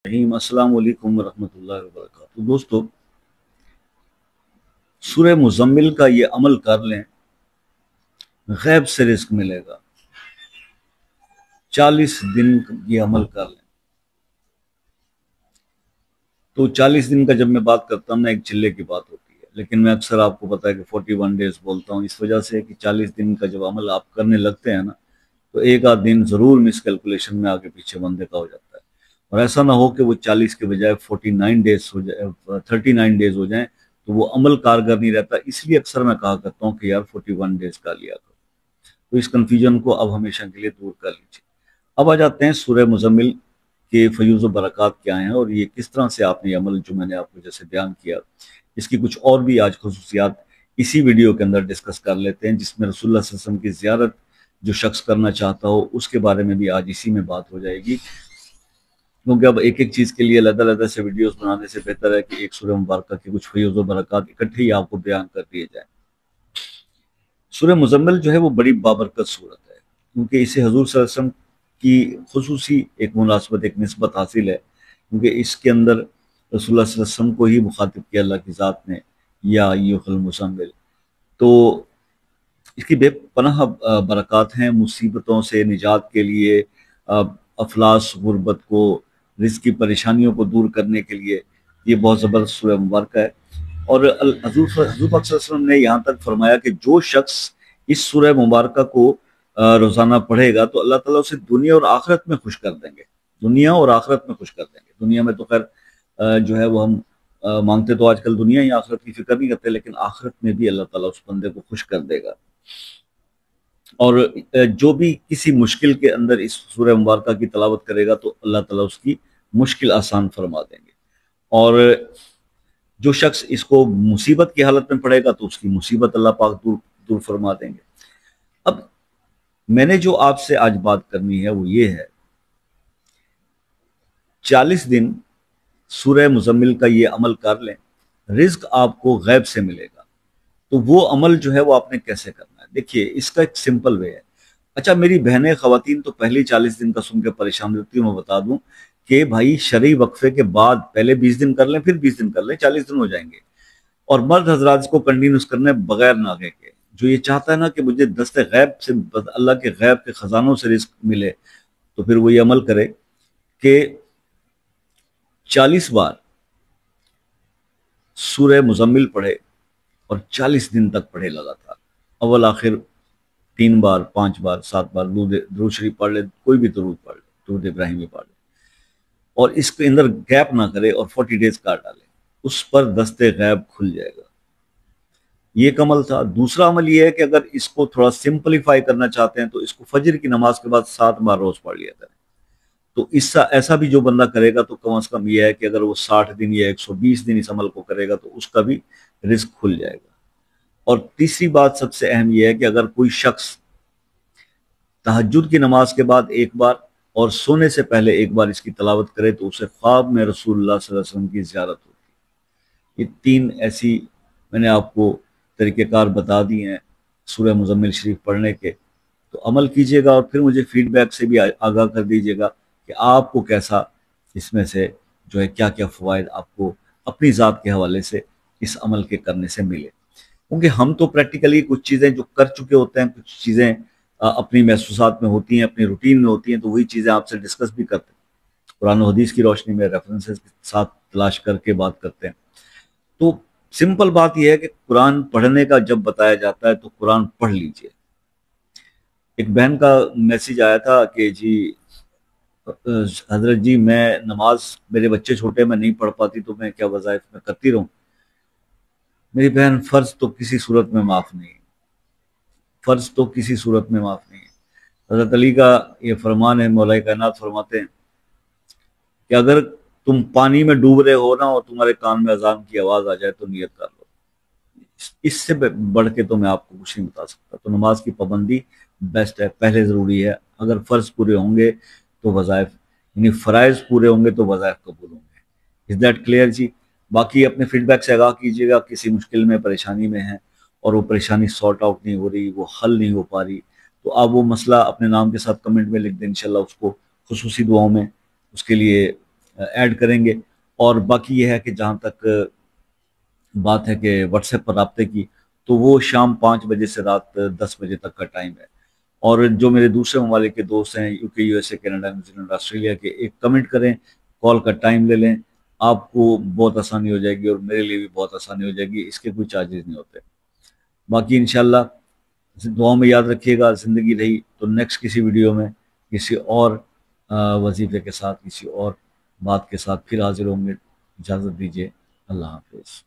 السلام علیکم ورحمۃ اللہ وبرکاتہ۔ دوستو، سورہ مزمل کا یہ عمل کر لیں، غیب سے رزق ملے گا۔ 40 دن یہ عمل کر لیں تو 40 دن کا جب میں بات کرتا ہوں نا، ایک چلے کی بات ہوتی ہے، لیکن میں اکثر آپ کو پتا ہے کہ 41 ڈیز بولتا ہوں، اس وجہ سے کہ 40 دن کا جب عمل آپ کرنے لگتے ہیں نا، تو ایک آدھ دن ضرور مس کیلکولیشن میں آگے پیچھے بندے کا ہو جاتا ہے، اور ایسا نہ ہو کہ وہ 40 کے بجائے 49 ڈیز ہو جائے، 39 ڈیز ہو جائیں تو وہ عمل کارگر نہیں رہتا۔ اس لیے اکثر میں کہا کرتا ہوں کہ یار 41 ڈیز کا لیا کرو۔ تو اس کنفیوژن کو اب ہمیشہ کے لیے دور کر لیجیے۔ اب آ جاتے ہیں سورہ مزمل کے فیوز و برکات کیا ہیں، اور یہ کس طرح سے آپ نے عمل جو میں نے آپ کو جیسے بیان کیا، اس کی کچھ اور بھی آج خصوصیات اسی ویڈیو کے اندر ڈسکس کر لیتے ہیں، جس میں رسول اللہ صلی اللہ علیہ وسلم کی زیارت جو شخص کرنا چاہتا ہو اس کے بارے میں بھی آج اسی میں بات ہو جائے گی، کیونکہ اب ایک ایک چیز کے لیے علیحدہ سے ویڈیوز بنانے سے بہتر ہے کہ ایک سورہ مبارکہ کے کچھ فیوز و برکات اکٹھے ہی آپ کو بیان کر دیے جائیں۔ سورہ مزمل جو ہے وہ بڑی بابرکت صورت ہے، کیونکہ اسے حضور صلی اللہ علیہ وسلم کی خصوصی ایک مناسبت، ایک نسبت حاصل ہے، کیونکہ اس کے اندر رسول اللہ صلی اللہ علیہ وسلم کو ہی مخاطب کیا اللہ کی ذات نے، یا ایھا المزمل۔ تو اس کی بے پناہ برکات ہیں، مصیبتوں سے نجات کے لیے، افلاس غربت کو، رزق کی پریشانیوں کو دور کرنے کے لیے یہ بہت زبردست سورہ مبارکہ ہے۔ اور حضور پاک صلی اللہ علیہ وسلم نے یہاں تک فرمایا کہ جو شخص اس سورہ مبارکہ کو روزانہ پڑھے گا تو اللہ تعالیٰ اسے دنیا اور آخرت میں خوش کر دیں گے، دنیا اور آخرت میں خوش کر دیں گے۔ دنیا میں تو خیر جو ہے وہ ہم مانگتے تو آج کل دنیا ہی، آخرت کی فکر نہیں کرتے، لیکن آخرت میں بھی اللہ تعالیٰ اس بندے کو خوش کر دے گا۔ اور جو بھی کسی مشکل کے اندر اس سورہ مبارکہ کی تلاوت کرے گا تو اللہ تعالیٰ اس کی مشکل آسان فرما دیں گے، اور جو شخص اس کو مصیبت کی حالت میں پڑھے گا تو اس کی مصیبت اللہ پاک دور فرما دیں گے۔ اب میں نے جو آپ سے آج بات کرنی ہے وہ یہ ہے، 40 دن سورہ مزمل کا یہ عمل کر لیں، رزق آپ کو غیب سے ملے گا۔ تو وہ عمل جو ہے وہ آپ نے کیسے کرنا ہے؟ دیکھیے، اس کا ایک سمپل وے ہے۔ اچھا، میری بہنیں خواتین تو پہلے 40 دن کا سن کے پریشان ہوتی ہوں، میں بتا دوں کہ بھائی شرعی وقفے کے بعد پہلے 20 دن کر لیں، پھر 20 دن کر لیں، 40 دن ہو جائیں گے۔ اور مرد حضرات کو کنٹینیوس کرنا ہے بغیر ناغے کے۔ جو یہ چاہتا ہے نا کہ مجھے دست غیب سے، اللہ کے غیب کے خزانوں سے رزق ملے، تو پھر وہ یہ عمل کرے کہ 40 بار سورہ مزمل پڑھے، اور 40 دن تک پڑھے لگاتار، اول آخر 3 بار، 5 بار، 7 بار درود شریف پڑھ لے، کوئی بھی درود پڑھ لے، درود ابراہیمی پڑھ لے، اور اس کے اندر گیپ نہ کرے، اور 40 ڈیز کاٹ ڈالے، اس پر دست غیب کھل جائے گا۔ یہ ایک عمل تھا۔ دوسرا عمل یہ ہے کہ اگر اس کو تھوڑا سمپلیفائی کرنا چاہتے ہیں تو اس کو فجر کی نماز کے بعد 7 بار روز پڑھ لیا کریں۔ تو ایسا بھی جو بندہ کرے گا تو کم از کم یہ ہے کہ اگر وہ 60 دن یا 120 دن اس عمل کو کرے گا تو اس کا بھی رزق کھل جائے گا۔ اور تیسری بات سب سے اہم یہ ہے کہ اگر کوئی شخص تہجد کی نماز کے بعد 1 بار اور سونے سے پہلے 1 بار اس کی تلاوت کرے تو اسے خواب میں رسول اللہ صلی اللہ علیہ وسلم کی زیارت ہوتی ہے۔ یہ 3 ایسی میں نے آپ کو طریقہ کار بتا دی ہیں سورہ مزمل شریف پڑھنے کے، تو عمل کیجئے گا، اور پھر مجھے فیڈ بیک سے بھی آگاہ کر دیجئے گا کہ آپ کو کیسا اس میں سے جو ہے کیا کیا فوائد آپ کو اپنی ذات کے حوالے سے اس عمل کے کرنے سے ملے۔ کیونکہ ہم تو پریکٹیکلی کچھ چیزیں جو کر چکے ہوتے ہیں، کچھ چیزیں اپنی محسوسات میں ہوتی ہیں، اپنی روٹین میں ہوتی ہیں، تو وہی چیزیں آپ سے ڈسکس بھی کرتے ہیں، قرآن و حدیث کی روشنی میں ریفرنسز کے ساتھ تلاش کر کے بات کرتے ہیں۔ تو سمپل بات یہ ہے کہ قرآن پڑھنے کا جب بتایا جاتا ہے تو قرآن پڑھ لیجئے۔ ایک بہن کا میسیج آیا تھا کہ جی حضرت جی، میں نماز، میرے بچے چھوٹے، میں نہیں پڑھ پاتی، تو میں کیا وظائف میں کرتی رہوں؟ میری بہن، فرض تو کسی صورت میں معاف نہیں، فرض تو کسی صورت میں معاف نہیں ہے۔ حضرت علی کا یہ فرمان ہے، مولا کائنات فرماتے ہیں کہ اگر تم پانی میں ڈوب رہے ہو نا اور تمہارے کان میں اذان کی آواز آ جائے تو نیت کر لو۔ اس سے بڑھ کے تو میں آپ کو کچھ نہیں بتا سکتا۔ تو نماز کی پابندی بیسٹ ہے، پہلے ضروری ہے۔ اگر فرض پورے ہوں گے تو وظائف، یعنی فرائض پورے ہوں گے تو وظائف قبول ہوں گے۔ از دیٹ کلیئر جی؟ باقی اپنے فیڈ بیک سے آگاہ کیجیے گا، کسی مشکل میں، پریشانی میں ہیں اور وہ پریشانی سارٹ آؤٹ نہیں ہو رہی، وہ حل نہیں ہو پا رہی، تو آپ وہ مسئلہ اپنے نام کے ساتھ کمنٹ میں لکھ دیں، انشاءاللہ اس کو خصوصی دعاؤں میں اس کے لیے ایڈ کریں گے. اور باقی یہ ہے کہ جہاں تک بات ہے کہ واٹس ایپ پر رابطے کی، تو وہ شام 5 بجے سے رات 10 بجے تک کا ٹائم ہے. اور جو میرے دوسرے ممالک کے دوست ہیں، یو کے، U S A, Canada, New Zealand, Australia کے، ایک کمنٹ کریں، کال کا ٹائم لے لیں، آپ کو بہت آسانی ہو جائے گی اور میرے لیے بھی بہت آسانی ہو جائے گی. اس کے کوئی چارجز نہیں ہوتے. باقی انشاءاللہ دعاؤں میں یاد رکھیے گا. زندگی رہی تو نیکسٹ کسی ویڈیو میں کسی اور وظیفے کے ساتھ، کسی اور بات کے ساتھ پھر حاضر ہوں گے. اجازت دیجیے. اللہ حافظ.